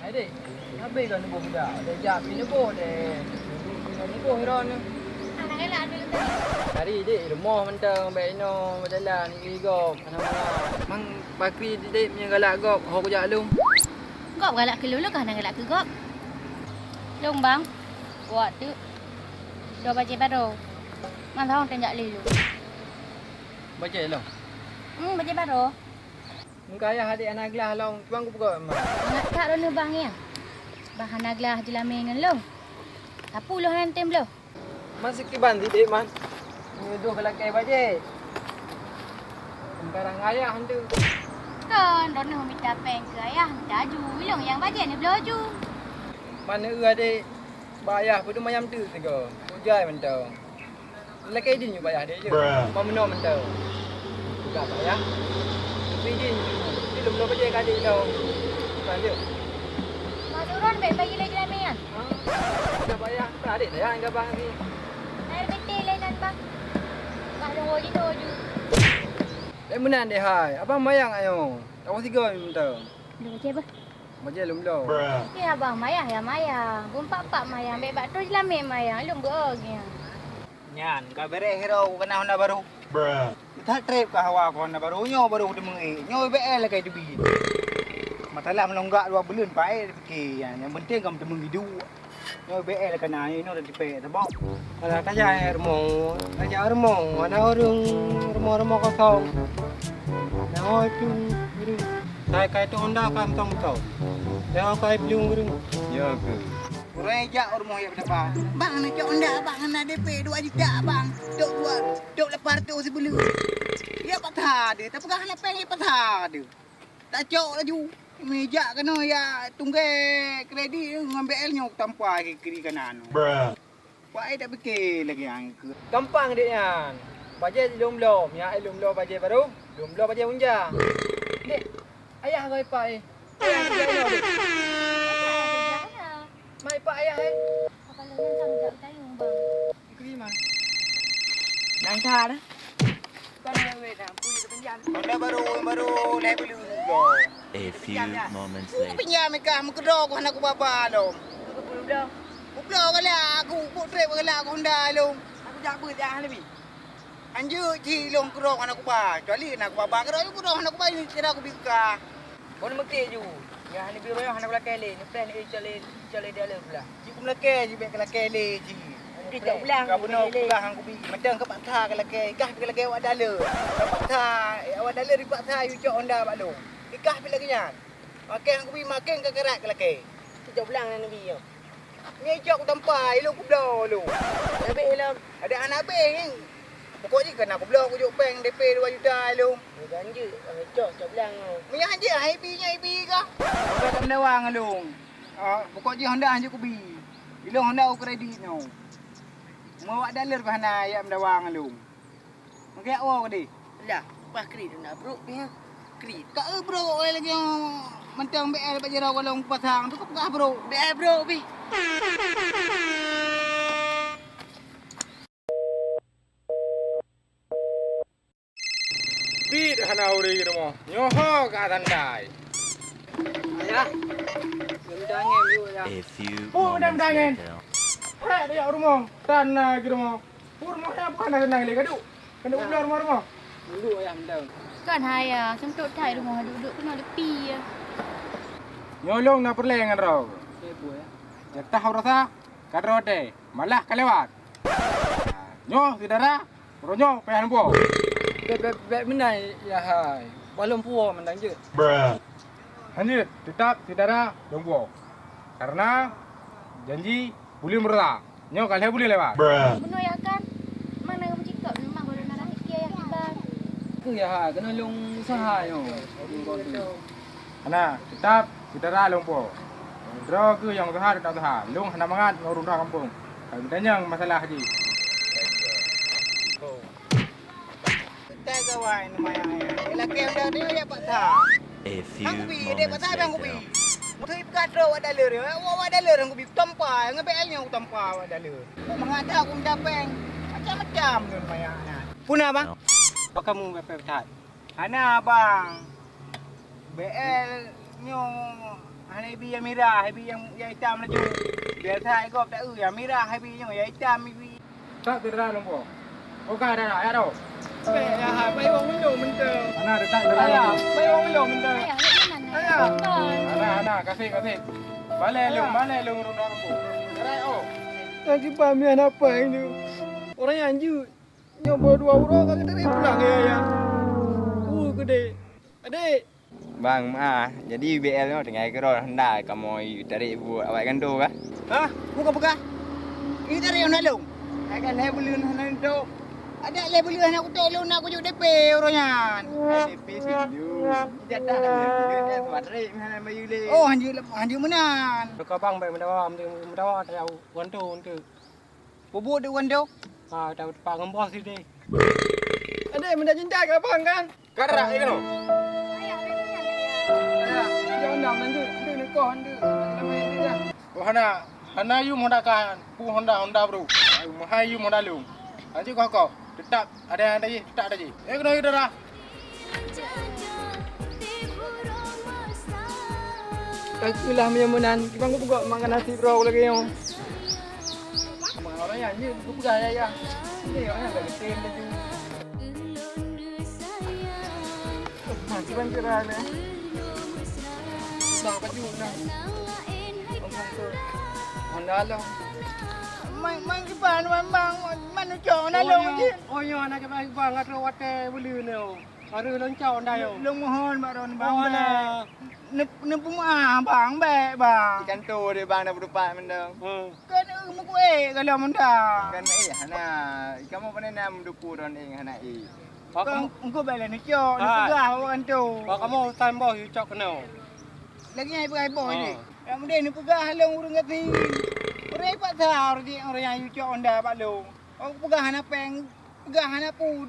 Adik, habis kan nubuh budak. Dah jap pergi nubuh deh. Nubuh Iron ni. Anak elak dulu tadi. Hari dik rumah mentang baik ino berjalan ni gop. Mana-mana. Mang Bakri dik punya galak gop. Hok jak lung. Gop galak ke lulu kah nak galak ke gop? Lung bang. Buat tu. Dua baca baru. Malah orang tenjak lulu. Baca long. Baca baru. Muka ayah adik anak gelah long. Tuang ku pukul mak. Nak tak rona bang ya? Bahan aglah jelame dengan lung. Apa lu hantam lu? Masih kiban dik man. Ni dua galak kai baca. Sekarang ayah hantu. Kan rona minta peng ke ayah. Minta aju. Lung yang baca ni belaju. Mana adik bayah pun mayam tu tiga. Hujai mentau. Lekai din ju bayah dia je. Mau menor mentau. Bukan bayah. Tapi din dia belum baca adik tau. Bukan je. Masuk ron baik bagi lagi jelame kan? Dah bayah. Tak adik dah yang gabang lagi. Air betul lainan bang. Bang lu je tu je. Menan deh hai. Abang mayang ayo. Awak tiga mentau. Lu baca apa? Baca lum belum. Ya abang mayah ya mayah. Bumpak-pak mayah. Baik bak tu jelame mayah. Lung beog ya. Nyan, ka bere hero kena Honda baru. Kita trip ka hawa ko Honda baru nyo baru de mengi. Nyo BL kai debi. Matalah melonggak 2 bulan pae fikir yang penting kam de mengi du. Nyo BL kena ino de pe tabok. Alah kaya rumah. Kaya rumah. Mana orang rumah kosong. Nah itu biru. Saya kaya tu Honda kan tong tau. Dah kaya belum biru. Ya ke. Reja rumah ya berapa? Bang nak cok Honda bang nak DP 2 juta bang. Dok 800 sebelum. Ya patah dia, tapi kan nak pengen patah dia. Tak cok laju. Meja kena ya tunggai kredit ngambil nya tanpa kiri kanan. Pak ai tak fikir lagi yang ke. Gampang dik yan. Baca belum. Ya belum baca baru. Belum baca unja. Dik, ayah kau pak eh. Ayah kau dik. Mai pak ayah eh. Apa lu yang sangat tahu bang? Ikri mah. Nang tha dah. Kan wei dah punya penjan. Honda baru level dulu. A few moments later. Pinjam mereka mengkedor aku anak aku bapa lo. Aku belum dah. Uplo kala aku put trip kala aku Honda lo. Aku jak ber dah lebih. Anju ji long kedor anak aku ba. Kecuali anak aku bapa kedor aku kedor anak aku ba ni cara aku bika. Kau nak mekik ju. Ya ni biru bayar anak belakang le. Ni plan ni cale dia le pula. Ji ku melake ji bek kelake le ji. Kita ulang. Kau benar ulang aku bi. Macam ke patah kelake. Ikah kelake awak dala. Kau patah awak dala di patah you cok Honda bak lo. Ikah bila kenyan. Makan aku bi makan ke kerat kelake. Kita ulang ni bi yo. Ni cok tempai lu ku blo lu. Tapi elam Ada anak beng. Pokoknya kena aku blo aku juk peng DP 2 juta lu. ganja. Cok ulang. Minyak je IP-nya IP ke? Honda tak menawang lu. Pokoknya Honda je ku bi. Bila Honda aku kredit no. Mau awak dalar ke hana ayat menawang lu. Mungkin awak ke Lah, pas kredit nak bro pi ha. Kredit. Kak bro lagi yang mentang BL bak jerau kalau pasang tu kau bro. BL bro pi. Bid hana uri rumah. Nyoho ka tandai. Ayah. Gendangem ju ya. A few Oh, moments dan-dangan. later. Hei dia rumah. Tanah ke rumah. Rumah apa hana tenang le kadu. Kena ular rumah. Dulu ayah mendang. Kan haya, semput thai rumah duduk kena lepi ya. Nyolong na perlengan raw. Kepo ya. Jatah rasa kadrote. Malah kelewat. Nyoh saudara. Ronyo pehan po. Beb menai ya hai. Balum puo mendang je. Lanjut, tetap saudara jompo. Karena janji boleh merata. Nyoh kalian boleh lewat. Benar ya kan? Mana kamu cakap memang baru nak naik dia yang bang. Ku ya hai kena long usaha yo. Ana, tetap saudara jompo. Draw ke yang usaha tak usaha. Long hana mangat ngurung dah kampung. Kalau tanya masalah haji. Tak kawan namanya. Kelake Honda dia ya patah. A few Aku bi dia moments patah bang aku bi. later. Mutu ikatro awak dalar dia. Awak dalar aku bi tanpa ngebel nya aku tanpa awak dalar. Mengata aku mendapeng. Macam-macam ni namanya. Punah bang. Apa kamu beb tat? Hana bang. BL nyo Habi yang merah, habi yang hitam laju. Biasa ikut tak yang merah, habi yang hitam habi. Tak tidak nombor. Okey dah nak, ya dah. Ya, bay wong melo mentau. Ana dekat Ayah, dah. bay wong melo mentau. Ayah, nak mana? Ayah. Ana, kasih. Balik lu rumah aku. Gerai oh. Lagi pamian apa ini? Orang yang anjut. Nyoba 2 orang kagak dari pulang ya. Gede. Adik. Bang, jadi BL ni tengah kira hendak kamu tarik buat awak gandu kah? Hah? Buka. Ini dari yang nalung. Akan lebelun hanan tu. Ada lebelun anak aku tolong aku juga DP orangnya. DP sendiri. Tidak ada dia buat tarik hanan bayu le. Oh, anjir menan. Kau bang baik mendawa tahu gantu untuk. Bubuk dia wando. Tahu pak ngembos sini. Adik mendak cinta ke abang kan? Karak ni kan? Ayah, jangan nak nanti nak kau nanti. Nama dia. Oh Hana you mondakan, pu Honda bro. Mahai you mondalung. Anji kau. Tetap ada je, tetap ada je. Kena you dah. Akulah menyamanan. Bang aku buka makan nasi bro lagi yang. Abang orang yang ni aku buka ya. Ni orang yang dah ten lagi. Masih bang kira ni. Dah baju nak. Abang tu. Honda lah. Mang kipan bang, mana cok nalung je. Oh yo nak bang atau wate beli ni. Hari loncau dah yo. Long mohon baron bang. Nempu bang bang. Ikan tu dia bang dah berdepan mendang. Kan muku kalau mendang. Kan Hana, kamu pandai nak menduku don Hana Kau engkau bela ni cok, ni pegah orang tu. Kalau kamu tambah you cak kena. Lagi yang pegah boy ni. Yang muda ni pegah long urung ngati. Orang pak tahu orang yang you cok anda pak long. Orang pegah hana peng, pegah hana pu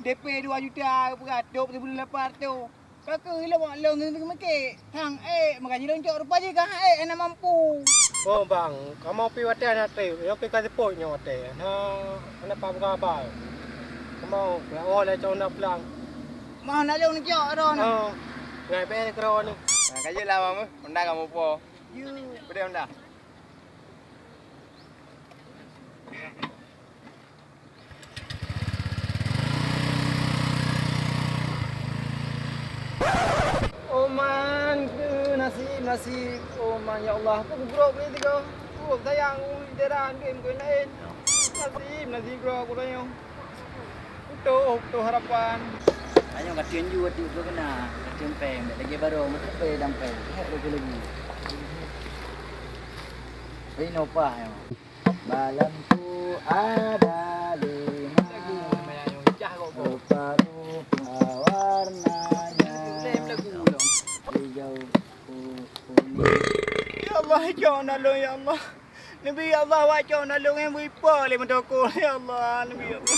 DP 2 juta, pegah dop sebelum lepas tu. Kakak hilang long ni make. Hang makanya long cok rupa je kah anak mampu. Oh bang, kamu pergi wate anak tu, yang pergi kasih poin yang wate. Anak apa? Kamu awak cak anda pulang. Mah nak long ni cok ron. Ngai pe kero ni. Kaya lah mamu, Honda kamu po. You Beri Honda. Oh man, nasib. Oh man, ya Allah. Aku bro ni tiga. Aku sayang daerah game kau lain. Nasib bro aku tanya. Itu harapan. Hanya katian juga tu kena katian peng, lagi baru mesti pe dampai. Lihat lagi. Ini apa ya? Balamku ada lima. Rupa warnanya. Hijau kuning. Ya Allah, cok nalung ya Allah. Nabi Allah wajah nalung yang berapa le mendoko ya Allah Nabi Allah.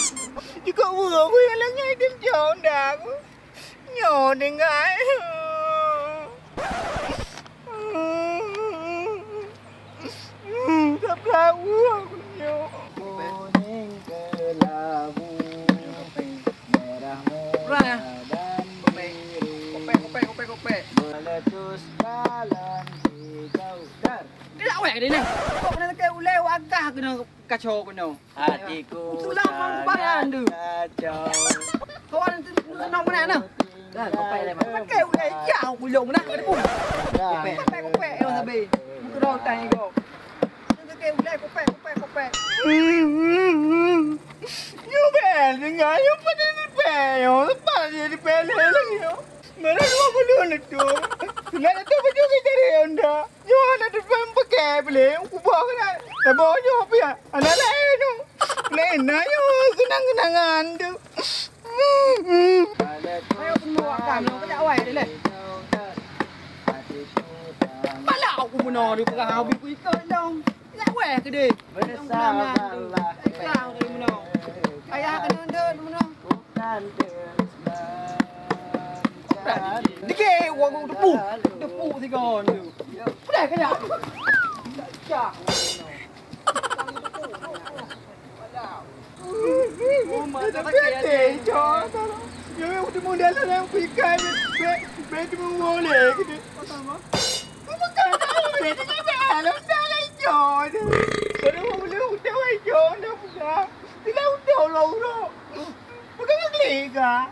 Jika aku yang lagi hidup jauh dah aku. Nyo dengar. Tak tahu aku nyo. Kuning kelabu. Merah muda dan biru. Kopek. Meletus jalan hijau dar. Dia tak awak dia ni. Kau pernah tekan ulai wagah kena kacau kena. Hatiku Itulah mampangan tu. kacau. Kau orang tu nak mana nak? Dah kopek dah mak. Pakai ulai jauh gulung nak ada pun. Kopek yang sabi. Muka dah tanya kau. Tekan ulai kopek. Nyo bel dengar yo pada ni bel yo. Lepas dia di bel lagi yo. Mana 20 ni tu. Nak datang baju kita dia anda. Yo nak depan pakai boleh. Aku bawa kena. Tak bawa yo apa ya? Anak lain tu. Lain na yo kenang-kenangan tu. Ayo semua kami kau tak awak dia leh. Malah aku benar dia perang habis ku ikut dong. Nak weh ke dia? Bersabarlah. Kau dia benar. Ayah kena anda benar. Bukan Dikit wang depu tiga tu. Dah kena. Cak. Oh, masa tak kaya. Yo tu modal yang pikai be tu boleh gitu. Apa kan tahu be tu kan dah hijau tu. Kalau mau beli udah hijau dah punya. Tidak udah. Bukan ngelega.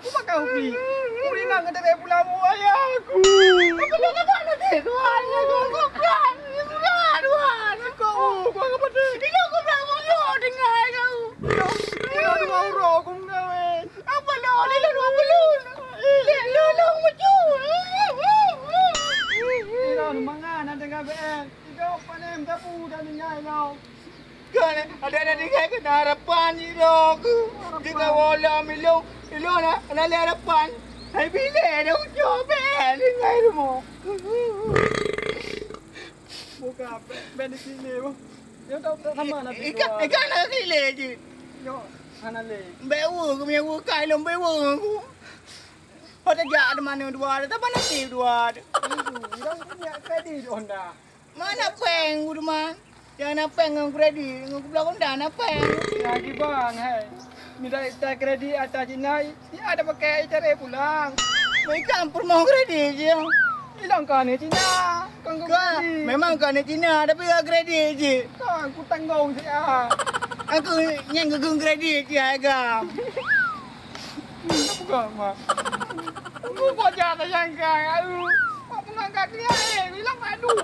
Aku makan ubi. Uri nak kata saya pulang buat ayah aku. Apa nak kata dia tuan? Aku kan. Tuan. Kau apa pada? Dia aku bilang mulu dengar kau. Dia ada mau aku ngawe. Apa lo? Dia 20. Lo macam. Dia ada mangan ada dengan BN. Tiga panem tapu dan nyai kau. Kan ada dengar kena harapan ni aku. Jika wala milong. Ilo na, ana harapan. Hai bile ada ujo ben dengar mo. Buka BN di sini. Dia tahu sama nanti. Ikan nak kile je. Yo, ana le. Bewa aku punya kai lom bewa aku. Pada jak ada mana dua ada, tak mana tip dua ada. Dia punya kredit Honda. Mana peng aku teman. Yang nak peng dengan kredit, aku bilang Honda nak peng. Lagi bang, hai. Minta tak kredit atas Cina, dia ada pakai cara pulang. Mereka mau kredit je. Hilang kan ni Cina. Kau Kau memang kau ni Cina, tapi kau kredit je. Kau aku tanggung dia. Aku yang gegung kredit je agam. Bukan mah. Aku buat jahat yang kau. Aku ngangkat dia. Bilang aduh.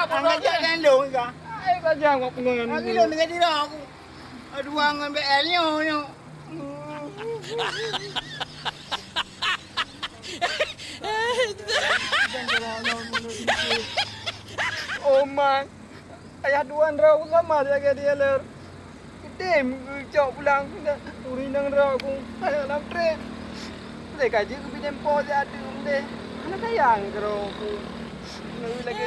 Angkat jangan lu kau. Saja aku pengen. Aku lu dengan diri aku. Aduh angan BL-nya. Oh man. Ayah duan rau sama jaga dia ler. Dem cok pulang turi nang rau aku. Ayah nak trek. Lek kaji ke tempo jadi deh. Anak sayang kero aku. Ngai lagi